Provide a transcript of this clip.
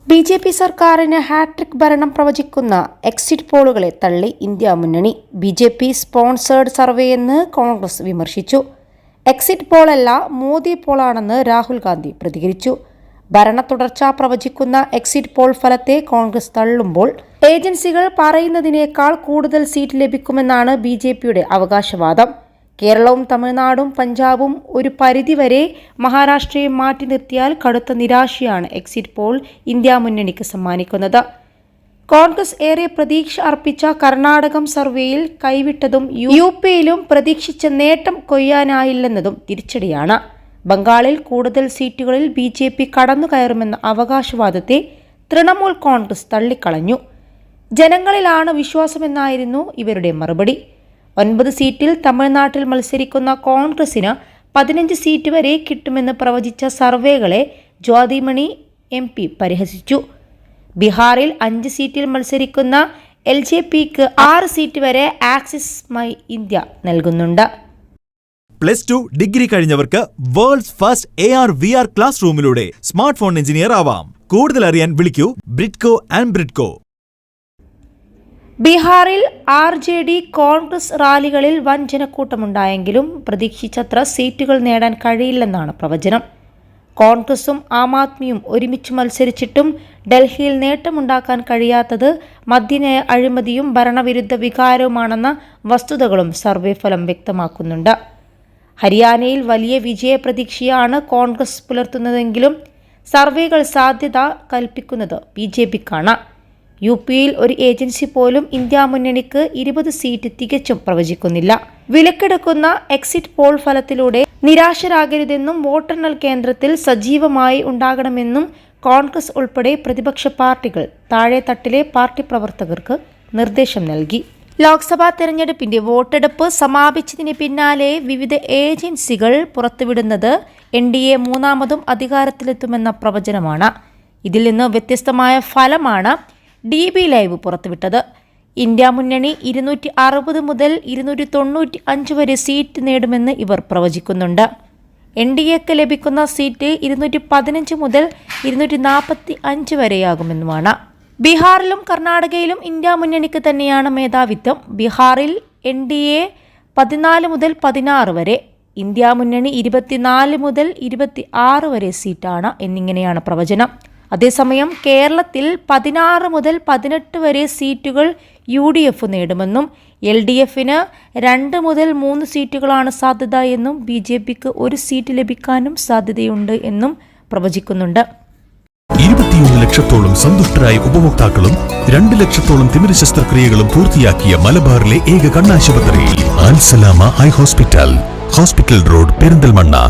BJP. സർക്കാരിന് hat trick ഭരണം പ്രവചിക്കുന്ന എക്സിറ്റ് പോളുകളെ തള്ളി ഇന്ത്യ മുന്നണി. ബി.ജെ.പി. സ്പോൺസേഡ് സർവേയെന്ന് കോൺഗ്രസ് വിമർശിച്ചു. എക്സിറ്റ് പോളല്ല, മോദി പോളാണെന്ന് രാഹുൽ ഗാന്ധി പ്രതികരിച്ചു. ഭരണ തുടർച്ച പ്രവചിക്കുന്ന എക്സിറ്റ് പോൾ ഫലത്തെ കോൺഗ്രസ് തള്ളുമ്പോൾ ഏജൻസികൾ പറയുന്നതിനേക്കാൾ കൂടുതൽ സീറ്റ് ലഭിക്കുമെന്നാണ് ബി.ജെ.പിയുടെ അവകാശവാദം. കേരളവും തമിഴ്നാടും പഞ്ചാബും ഒരു പരിധിവരെ മഹാരാഷ്ട്രയും മാറ്റി നിർത്തിയാൽ കടുത്ത നിരാശയാണ് എക്സിറ്റ് പോൾ ഇന്ത്യ മുന്നണിക്ക് സമ്മാനിക്കുന്നത്. കോൺഗ്രസ് ഏറെ പ്രതീക്ഷ അർപ്പിച്ച കർണാടകം സർവേയിൽ കൈവിട്ടതും യു.പിയിലും പ്രതീക്ഷിച്ച നേട്ടം കൊയ്യാനായില്ലെന്നതും തിരിച്ചടിയാണ്. ബംഗാളിൽ കൂടുതൽ സീറ്റുകളിൽ ബി.ജെ.പി. കടന്നുകയറുമെന്ന അവകാശവാദത്തെ തൃണമൂൽ കോൺഗ്രസ് തള്ളിക്കളഞ്ഞു. ജനങ്ങളിലാണ് വിശ്വാസമെന്നായിരുന്നു ഇവരുടെ മറുപടി. 9 സീറ്റിൽ തമിഴ്നാട്ടിൽ മത്സരിക്കുന്ന കോൺഗ്രസിന് 15 സീറ്റ് വരെ കിട്ടുമെന്ന് പ്രവചിച്ച സർവേകളെ ജ്യോതിമണി MP പരിഹസിച്ചു. ബീഹാറിൽ 5 സീറ്റിൽ മത്സരിക്കുന്ന LJPക്ക് 6 സീറ്റ് വരെ ആക്സിസ് മൈ ഇന്ത്യ നൽകുന്നുണ്ട്. +2 ഡിഗ്രി കഴിഞ്ഞവർക്ക് വേൾഡ്സ് ഫസ്റ്റ് AR/VR ക്ലാസ് റൂമിലൂടെ സ്മാർട്ട് ഫോൺ എഞ്ചിനീയർ ആവാം. കൂടുതൽ അറിയാൻ വിളിക്കൂ ബ്രിഡ്കോ ആൻഡ് ബ്രിഡ്കോ. ബീഹാറിൽ RJD കോൺഗ്രസ് റാലികളിൽ വൻ ജനക്കൂട്ടമുണ്ടായെങ്കിലും പ്രതീക്ഷിച്ചത്ര സീറ്റുകൾ നേടാൻ കഴിയില്ലെന്നാണ് പ്രവചനം. കോൺഗ്രസും ആം ആദ്മിയും ഒരുമിച്ച് മത്സരിച്ചിട്ടും ഡൽഹിയിൽ നേട്ടമുണ്ടാക്കാൻ കഴിയാത്തത് മദ്യനയ അഴിമതിയും ഭരണവിരുദ്ധ വികാരവുമാണെന്ന വസ്തുതകളും സർവേ ഫലം വ്യക്തമാക്കുന്നുണ്ട്. ഹരിയാനയിൽ വലിയ വിജയപ്രതീക്ഷയാണ് കോൺഗ്രസ് പുലർത്തുന്നതെങ്കിലും സർവേകൾ സാധ്യത കൽപ്പിക്കുന്നത് ബി.ജെ.പിക്കാണ്. യു.പിയിൽ ഒരു ഏജൻസി പോലും ഇന്ത്യ മുന്നണിക്ക് 20 സീറ്റ് തികച്ചും പ്രവചിക്കുന്നില്ല. വിലക്കെടുക്കുന്ന എക്സിറ്റ് പോൾ ഫലത്തിലൂടെ നിരാശരാകരുതെന്നും വോട്ടെണ്ണൽ കേന്ദ്രത്തിൽ സജീവമായി ഉണ്ടാകണമെന്നും കോൺഗ്രസ് ഉൾപ്പെടെ പ്രതിപക്ഷ പാർട്ടികൾ താഴെത്തട്ടിലെ പാർട്ടി പ്രവർത്തകർക്ക് നിർദ്ദേശം നൽകി. ലോക്സഭാ തെരഞ്ഞെടുപ്പിന്റെ വോട്ടെടുപ്പ് സമാപിച്ചതിന് പിന്നാലെ വിവിധ ഏജൻസികൾ പുറത്തുവിടുന്നത് NDA മൂന്നാമതും അധികാരത്തിലെത്തുമെന്ന പ്രവചനമാണ്. ഇതിൽ നിന്ന് വ്യത്യസ്തമായ ഫലമാണ് DB ലൈവ് പുറത്തുവിട്ടത്. ഇന്ത്യ മുന്നണി 260 മുതൽ 295 വരെ സീറ്റ് നേടുമെന്ന് ഇവർ പ്രവചിക്കുന്നുണ്ട്. NDAക്ക് ലഭിക്കുന്ന സീറ്റ് 215 മുതൽ 245 വരെയാകുമെന്നുമാണ്. ബീഹാറിലും കർണാടകയിലും ഇന്ത്യ മുന്നണിക്ക് തന്നെയാണ് മേധാവിത്വം. ബീഹാറിൽ NDA 14 മുതൽ 16 വരെ, ഇന്ത്യ മുന്നണി 24 മുതൽ 26 വരെ സീറ്റാണ് എന്നിങ്ങനെയാണ് പ്രവചനം. അതേസമയം കേരളത്തിൽ 16 മുതൽ 18 വരെ സീറ്റുകൾ UDF നേടുമെന്നും LDFന് 2 മുതൽ 3 സീറ്റുകളാണ് സാധ്യത എന്നും ബി.ജെ.പിക്ക് 1 സീറ്റ് ലഭിക്കാനും സാധ്യതയുണ്ട് എന്നും പ്രവചിക്കുന്നുണ്ട്. 21 ലക്ഷത്തോളം സന്തുഷ്ടരായ ഉപഭോക്താക്കളും 2 ലക്ഷത്തോളം തിമിര ശസ്ത്രക്രിയകളും പൂർത്തിയാക്കിയ മലബാറിലെ ഏക കണ്ണാശുപത്രി അൽ സലാമ ഹൈ ഹോസ്പിറ്റൽ റോഡ്, പെരിന്തൽമണ്ണ.